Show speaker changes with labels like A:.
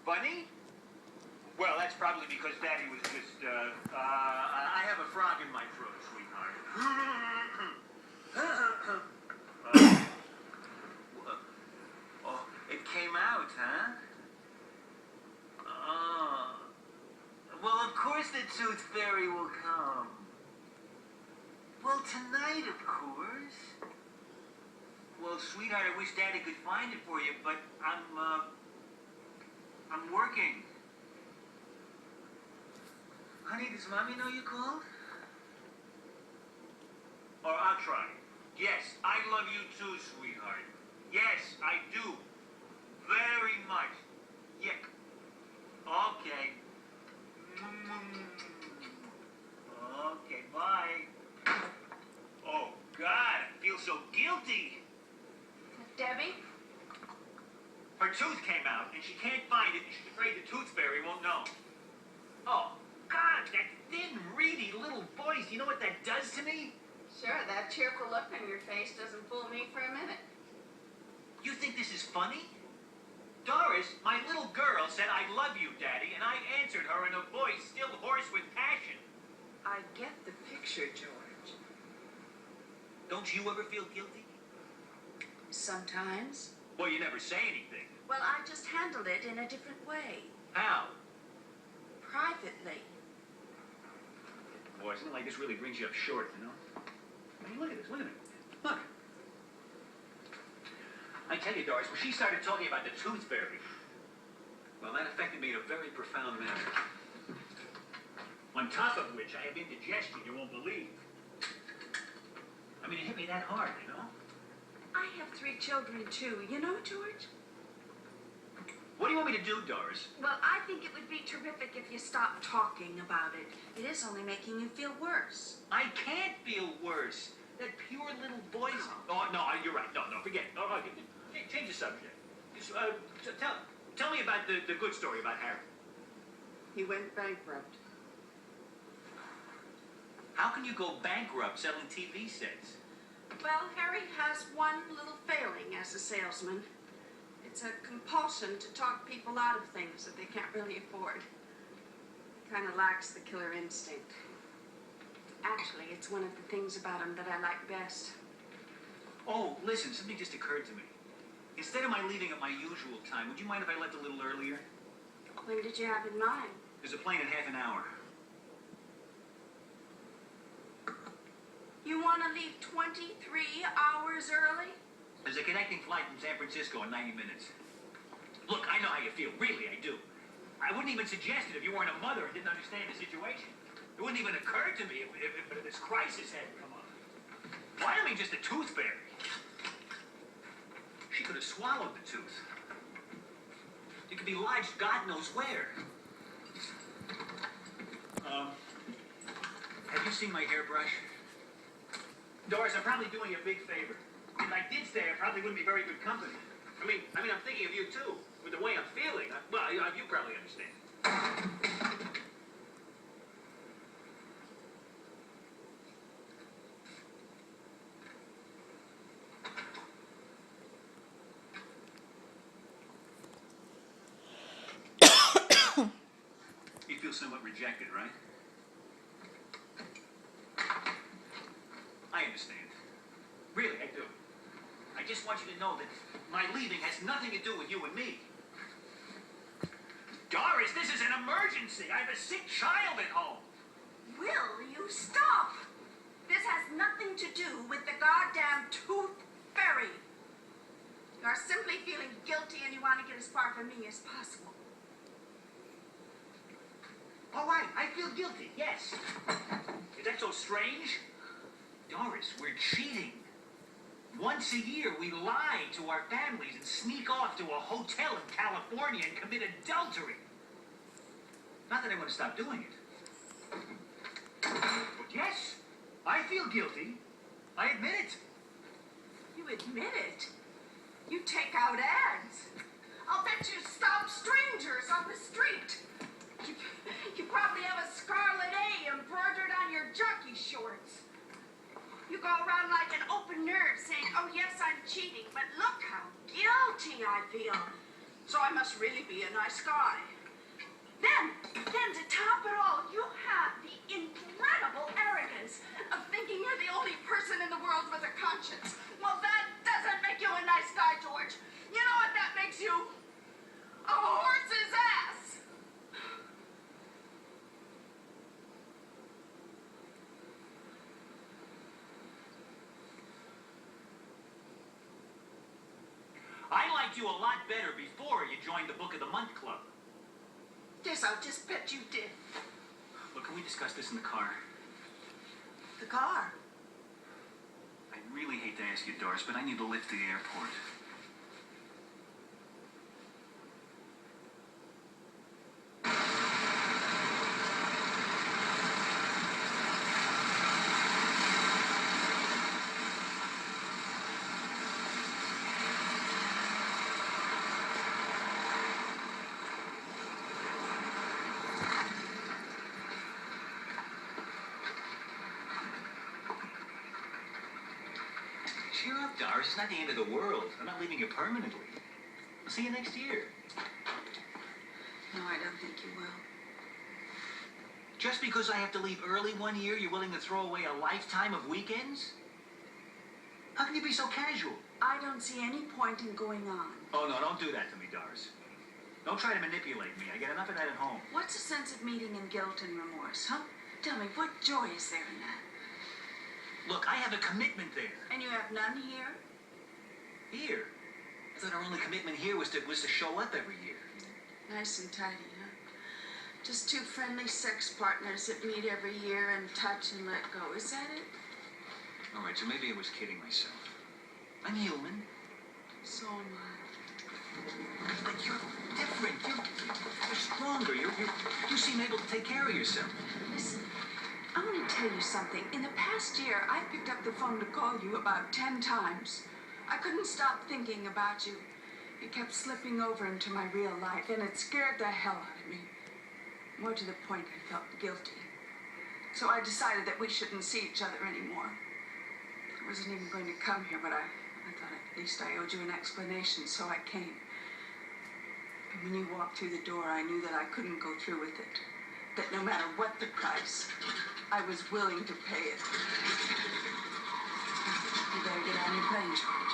A: Bunny? Well, that's probably because Daddy was just, I have a frog in my throat, sweetheart. Oh, it came out, huh? Well, of course the Tooth Fairy will come. Well, tonight, of course. Well, sweetheart, I wish Daddy could find it for you, but I'm working. Honey, does Mommy know you called? Or I'll try. Yes, I love you too, sweetheart. Yes, I do. Very much. Yeah. Okay. Okay, bye. Oh, God, I feel so guilty.
B: Debbie?
A: Her tooth came out, and she can't find it, and she's afraid the Tooth Fairy won't know. Oh, God, that thin, reedy little voice, you know what that does to me?
B: Sure, that cheerful look on your face doesn't fool me for a minute.
A: You think this is funny? Doris, my little girl, said, "I love you, Daddy," and I answered her in a voice still hoarse with passion.
B: I get the picture, George.
A: Don't you ever feel guilty?
B: Sometimes.
A: Well, you never say anything.
B: Well, I just handled it in a different way.
A: How?
B: Privately.
A: Boy, something like this really brings you up short, you know? I mean, look at this, look at it. Look. I tell you, Doris, when she started talking about the Tooth Fairy, well, that affected me in a very profound manner. On top of which, I have indigestion you won't believe. I mean, it hit me that hard, you know?
B: I have 3 children, too. You know, George?
A: What do you want me to do, Doris?
B: Well, I think it would be terrific if you stopped talking about it. It is only making you feel worse.
A: I can't feel worse. That pure little voice. Oh, no, you're right. No, forget it. Oh, okay. Change the subject. Just, tell me about the good story about Harry.
B: He went bankrupt.
A: How can you go bankrupt selling TV sets?
B: Well, Harry has one little failing as a salesman. It's a compulsion to talk people out of things that they can't really afford. He kind of lacks the killer instinct. Actually, it's one of the things about him that I like best.
A: Oh, listen, something just occurred to me. Instead of my leaving at my usual time, would you mind if I left a little earlier?
B: When did you have in mind?
A: There's a plane in half an hour.
B: You want to leave 23 hours early?
A: There's a connecting flight from San Francisco in 90 minutes. Look, I know how you feel. Really, I do. I wouldn't even suggest it if you weren't a mother and didn't understand the situation. It wouldn't even occur to me if this crisis hadn't come up. Why, I mean, just a Tooth Fairy. She could have swallowed the tooth. It could be lodged God knows where. Have you seen my hairbrush? Doris, I'm probably doing you a big favor. If I did stay, I probably wouldn't be very good company. I mean, I'm thinking of you too. With the way I'm feeling. Well, you probably understand. You feel somewhat rejected, right? I understand. Really, I do. I just want you to know that my leaving has nothing to do with you and me. Doris, this is an emergency. I have a sick child at home.
B: Will you stop? This has nothing to do with the goddamn Tooth Fairy. You're simply feeling guilty and you want to get as far from me as possible.
A: All right, I feel guilty, yes. Is that so strange? Doris, we're cheating. Once a year, we lie to our families and sneak off to a hotel in California and commit adultery. Not that I want to stop doing it. But yes, I feel guilty. I admit it.
B: You admit it? You take out ads. I'll bet you stop strangers on the street. You probably have a scarlet A embroidered on your jockey shorts. You go around like an open nerve saying, "Oh yes, I'm cheating, but look how guilty I feel. So I must must really be a nice guy. Then to top it all, you have the incredible arrogance of thinking you're the only person in the world with a conscience. Well, that doesn't make you a nice guy, George. You know what that makes you? A horse's ass.
A: I liked you a lot better before you joined the Book of the Month Club.
B: Yes, I'll just bet you did.
A: Look, can we discuss this in the car?
B: The car.
A: I really hate to ask you, Doris, but I need a lift to the airport. Cheer up, Doris. It's not the end of the world. I'm not leaving you permanently. I'll see you next year.
B: No, I don't think you will.
A: Just because I have to leave early one year, you're willing to throw away a lifetime of weekends? How can you be so casual?
B: I don't see any point in going on.
A: Oh, no, don't do that to me, Doris. Don't try to manipulate me. I get enough of that at home.
B: What's the sense of meeting in guilt and remorse, huh? Tell me, what joy is there in that?
A: Look, I have a commitment there.
B: And you have none here?
A: Here? I thought our only commitment here was to show up every year.
B: Nice and tidy, huh? Just two friendly sex partners that meet every year and touch and let go. Is that it?
A: All right, so maybe I was kidding myself. I'm human.
B: So am I.
A: But you're different. You're stronger. You seem able to take care of yourself.
B: Listen, I want to tell you something. In the past year, I picked up the phone to call you about 10 times. I couldn't stop thinking about you. You kept slipping over into my real life, and it scared the hell out of me. More to the point, I felt guilty. So I decided that we shouldn't see each other anymore. I wasn't even going to come here, but I thought at least I owed you an explanation, so I came. And when you walked through the door, I knew that I couldn't go through with it. That no matter what the price, I was willing to pay it. You better get on your plane, George.